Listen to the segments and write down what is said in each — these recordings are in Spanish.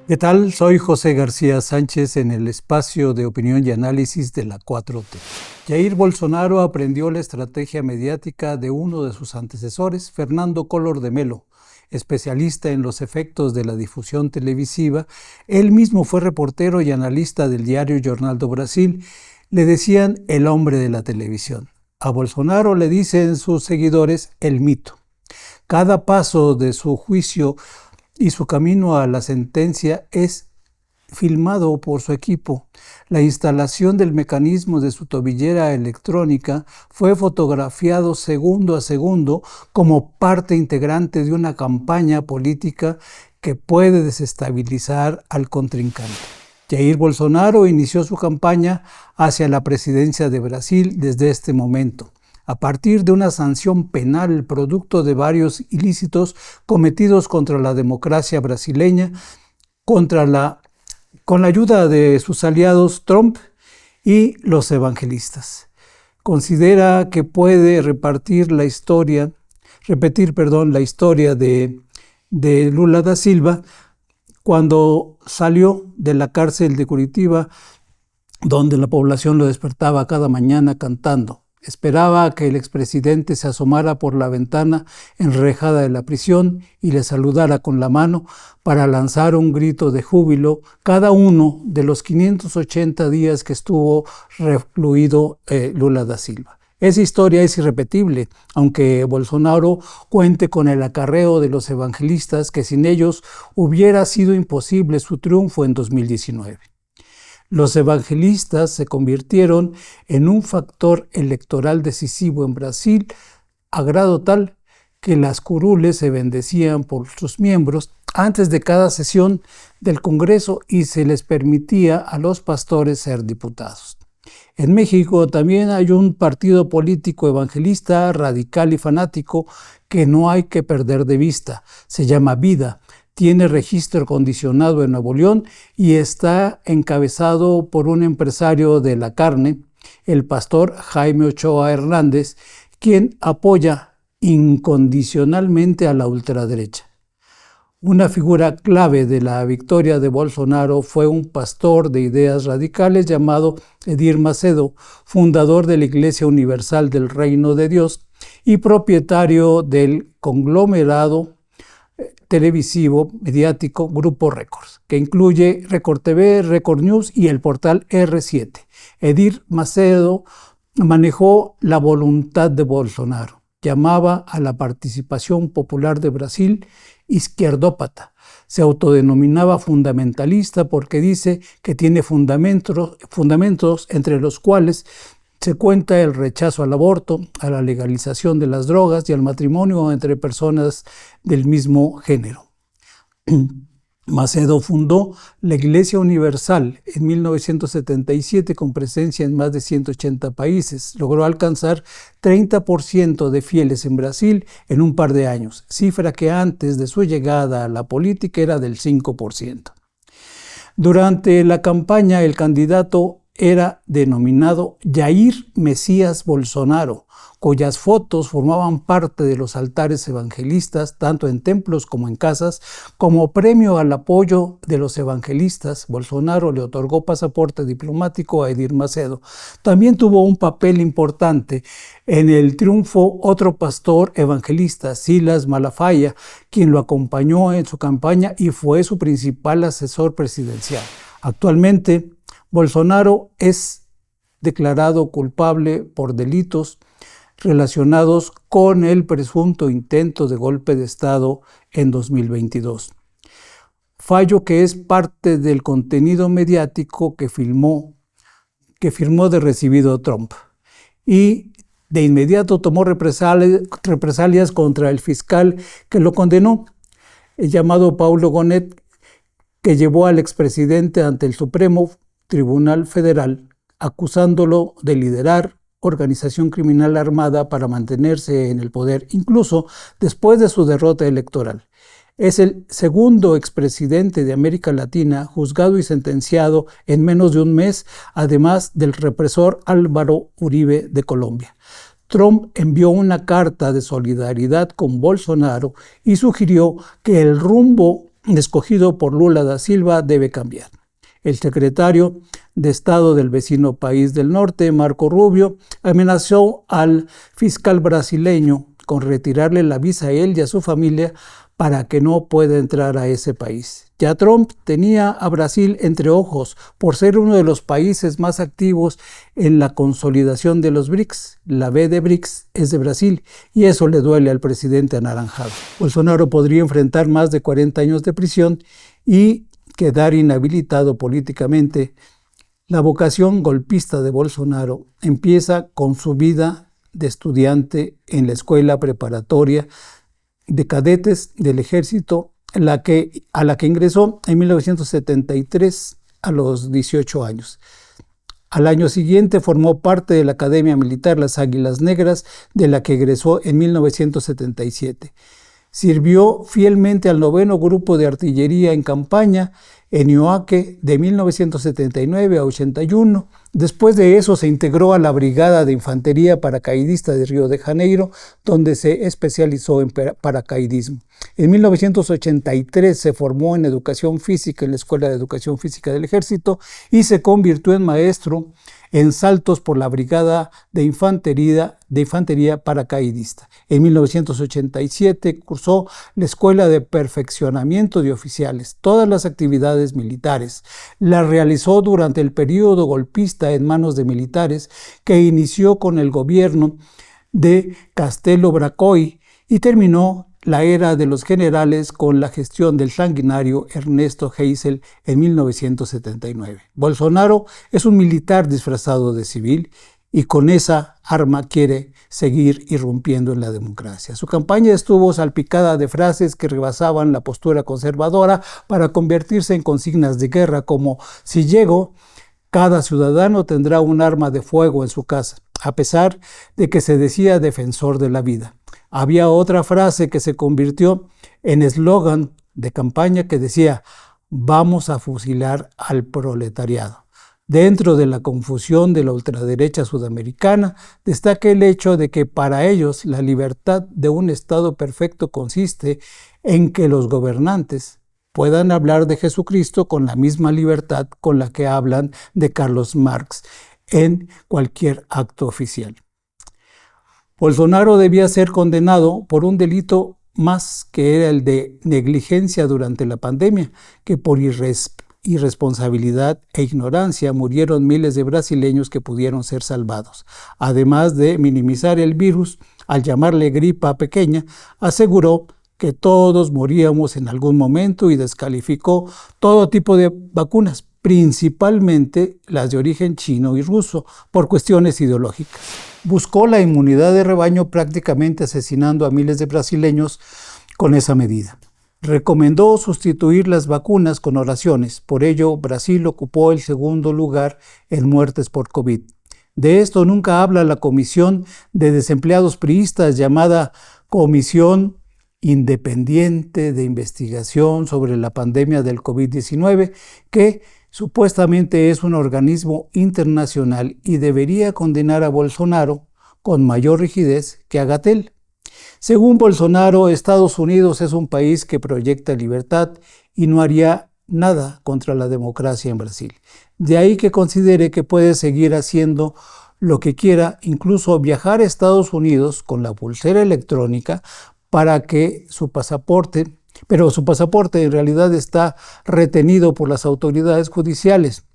¿Qué tal? Soy José García Sánchez en el espacio de opinión y análisis de la 4T. Jair Bolsonaro aprendió la estrategia mediática de uno de sus antecesores, Fernando Collor de Mello, especialista en los efectos de la difusión televisiva. Él mismo fue reportero y analista del diario Jornal do Brasil. Le decían el hombre de la televisión. A Bolsonaro le dicen sus seguidores el mito. Cada paso de su juicio y su camino a la sentencia es filmado por su equipo. La instalación del mecanismo de su tobillera electrónica fue fotografiado segundo a segundo como parte integrante de una campaña política que puede desestabilizar al contrincante. Jair Bolsonaro inició su campaña hacia la presidencia de Brasil desde este momento, a partir de una sanción penal producto de varios ilícitos cometidos contra la democracia brasileña, con la ayuda de sus aliados Trump y los evangelistas. Considera que puede repetir la historia de Lula da Silva cuando salió de la cárcel de Curitiba, donde la población lo despertaba cada mañana cantando. Esperaba que el expresidente se asomara por la ventana enrejada de la prisión y le saludara con la mano para lanzar un grito de júbilo cada uno de los 580 días que estuvo recluido Lula da Silva. Esa historia es irrepetible, aunque Bolsonaro cuente con el acarreo de los evangelistas, que sin ellos hubiera sido imposible su triunfo en 2019. Los evangelistas se convirtieron en un factor electoral decisivo en Brasil, a grado tal que las curules se bendecían por sus miembros antes de cada sesión del Congreso y se les permitía a los pastores ser diputados. En México también hay un partido político evangelista, radical y fanático que no hay que perder de vista. Se llama Vida. Tiene registro condicionado en Nuevo León y está encabezado por un empresario de la carne, el pastor Jaime Ochoa Hernández, quien apoya incondicionalmente a la ultraderecha. Una figura clave de la victoria de Bolsonaro fue un pastor de ideas radicales llamado Edir Macedo, fundador de la Iglesia Universal del Reino de Dios y propietario del conglomerado televisivo, mediático, Grupo Records, que incluye Record TV, Record News y el portal R7. Edir Macedo manejó la voluntad de Bolsonaro. Llamaba a la participación popular de Brasil izquierdópata. Se autodenominaba fundamentalista porque dice que tiene fundamentos entre los cuales se cuenta el rechazo al aborto, a la legalización de las drogas y al matrimonio entre personas del mismo género. Macedo fundó la Iglesia Universal en 1977 con presencia en más de 180 países. Logró alcanzar 30% de fieles en Brasil en un par de años, cifra que antes de su llegada a la política era del 5%. Durante la campaña, el candidato era denominado Jair Mesías Bolsonaro, cuyas fotos formaban parte de los altares evangelistas, tanto en templos como en casas. Como premio al apoyo de los evangelistas, Bolsonaro le otorgó pasaporte diplomático a Edir Macedo. También tuvo un papel importante en el triunfo otro pastor evangelista, Silas Malafaia, quien lo acompañó en su campaña y fue su principal asesor presidencial. Actualmente, Bolsonaro es declarado culpable por delitos relacionados con el presunto intento de golpe de Estado en 2022. Fallo que es parte del contenido mediático que firmó de recibido Trump. Y de inmediato tomó represalias contra el fiscal que lo condenó, el llamado Paulo Gonet, que llevó al expresidente ante el Supremo Tribunal Federal, acusándolo de liderar organización criminal armada para mantenerse en el poder, incluso después de su derrota electoral. Es el segundo expresidente de América Latina juzgado y sentenciado en menos de un mes, además del represor Álvaro Uribe de Colombia. Trump envió una carta de solidaridad con Bolsonaro y sugirió que el rumbo escogido por Lula da Silva debe cambiar. El secretario de Estado del vecino país del norte, Marco Rubio, amenazó al fiscal brasileño con retirarle la visa a él y a su familia para que no pueda entrar a ese país. Ya Trump tenía a Brasil entre ojos por ser uno de los países más activos en la consolidación de los BRICS. La B de BRICS es de Brasil y eso le duele al presidente anaranjado. Bolsonaro podría enfrentar más de 40 años de prisión y quedar inhabilitado políticamente. La vocación golpista de Bolsonaro empieza con su vida de estudiante en la escuela preparatoria de cadetes del ejército, a la que ingresó en 1973 a los 18 años. Al año siguiente formó parte de la Academia Militar Las Águilas Negras, de la que egresó en 1977. Sirvió fielmente al 9º Grupo de Artillería en campaña en Ioaque de 1979 a 81. Después de eso se integró a la Brigada de Infantería Paracaidista de Río de Janeiro, donde se especializó en paracaidismo. En 1983 se formó en Educación Física en la Escuela de Educación Física del Ejército y se convirtió en maestro en saltos por la Brigada de Infantería Paracaidista. En 1987 cursó la Escuela de Perfeccionamiento de Oficiales. Todas las actividades militares las realizó durante el período golpista en manos de militares que inició con el gobierno de Castelo Branco y terminó la era de los generales con la gestión del sanguinario Ernesto Geisel en 1979. Bolsonaro es un militar disfrazado de civil y con esa arma quiere seguir irrumpiendo en la democracia. Su campaña estuvo salpicada de frases que rebasaban la postura conservadora para convertirse en consignas de guerra como «Si llego, cada ciudadano tendrá un arma de fuego en su casa», a pesar de que se decía defensor de la vida. Había otra frase que se convirtió en eslogan de campaña que decía «Vamos a fusilar al proletariado». Dentro de la confusión de la ultraderecha sudamericana, destaca el hecho de que para ellos la libertad de un Estado perfecto consiste en que los gobernantes puedan hablar de Jesucristo con la misma libertad con la que hablan de Carlos Marx en cualquier acto oficial. Bolsonaro debía ser condenado por un delito más que era el de negligencia durante la pandemia, que por irresponsabilidad e ignorancia murieron miles de brasileños que pudieron ser salvados. Además de minimizar el virus, al llamarle gripa pequeña, aseguró que todos moríamos en algún momento y descalificó todo tipo de vacunas, principalmente las de origen chino y ruso, por cuestiones ideológicas. Buscó la inmunidad de rebaño prácticamente asesinando a miles de brasileños con esa medida. Recomendó sustituir las vacunas con oraciones, por ello Brasil ocupó el segundo lugar en muertes por COVID. De esto nunca habla la Comisión de Desempleados Priistas llamada Comisión Independiente de Investigación sobre la Pandemia del COVID-19, que supuestamente es un organismo internacional y debería condenar a Bolsonaro con mayor rigidez que a Gatell. Según Bolsonaro, Estados Unidos es un país que proyecta libertad y no haría nada contra la democracia en Brasil. De ahí que considere que puede seguir haciendo lo que quiera, incluso viajar a Estados Unidos con la pulsera electrónica para que su pasaporte en realidad está retenido por las autoridades judiciales.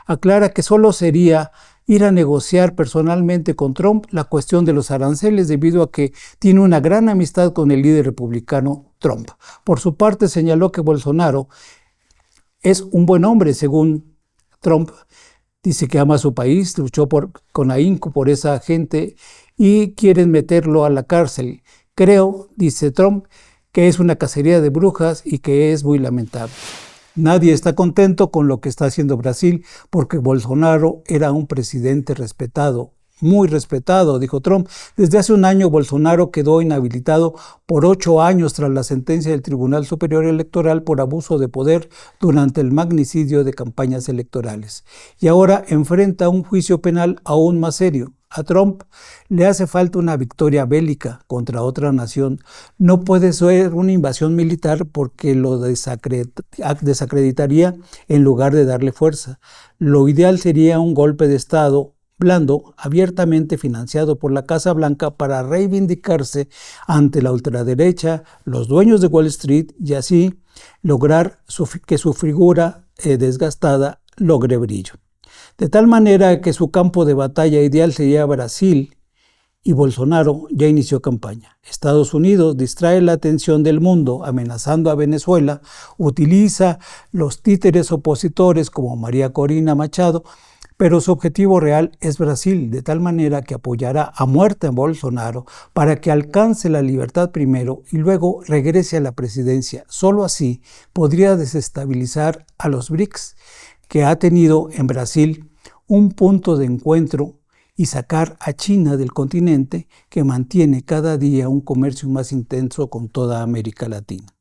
Aclara que solo sería ir a negociar personalmente con Trump la cuestión de los aranceles debido a que tiene una gran amistad con el líder republicano Trump. Por su parte señaló que Bolsonaro es un buen hombre según Trump. Dice que ama a su país, luchó con ahínco por esa gente y quieren meterlo a la cárcel. Creo, dice Trump, que es una cacería de brujas y que es muy lamentable. Nadie está contento con lo que está haciendo Brasil porque Bolsonaro era un presidente respetado, muy respetado, dijo Trump. Desde hace un año Bolsonaro quedó inhabilitado por 8 años tras la sentencia del Tribunal Superior Electoral por abuso de poder durante el magnicidio de campañas electorales. Y ahora enfrenta un juicio penal aún más serio. A Trump le hace falta una victoria bélica contra otra nación. No puede ser una invasión militar porque lo desacreditaría en lugar de darle fuerza. Lo ideal sería un golpe de Estado blando, abiertamente financiado por la Casa Blanca para reivindicarse ante la ultraderecha, los dueños de Wall Street y así lograr que su figura desgastada logre brillo. De tal manera que su campo de batalla ideal sería Brasil y Bolsonaro ya inició campaña. Estados Unidos distrae la atención del mundo amenazando a Venezuela, utiliza los títeres opositores como María Corina Machado, pero su objetivo real es Brasil, de tal manera que apoyará a muerte a Bolsonaro para que alcance la libertad primero y luego regrese a la presidencia. Solo así podría desestabilizar a los BRICS, que ha tenido en Brasil un punto de encuentro, y sacar a China del continente, que mantiene cada día un comercio más intenso con toda América Latina.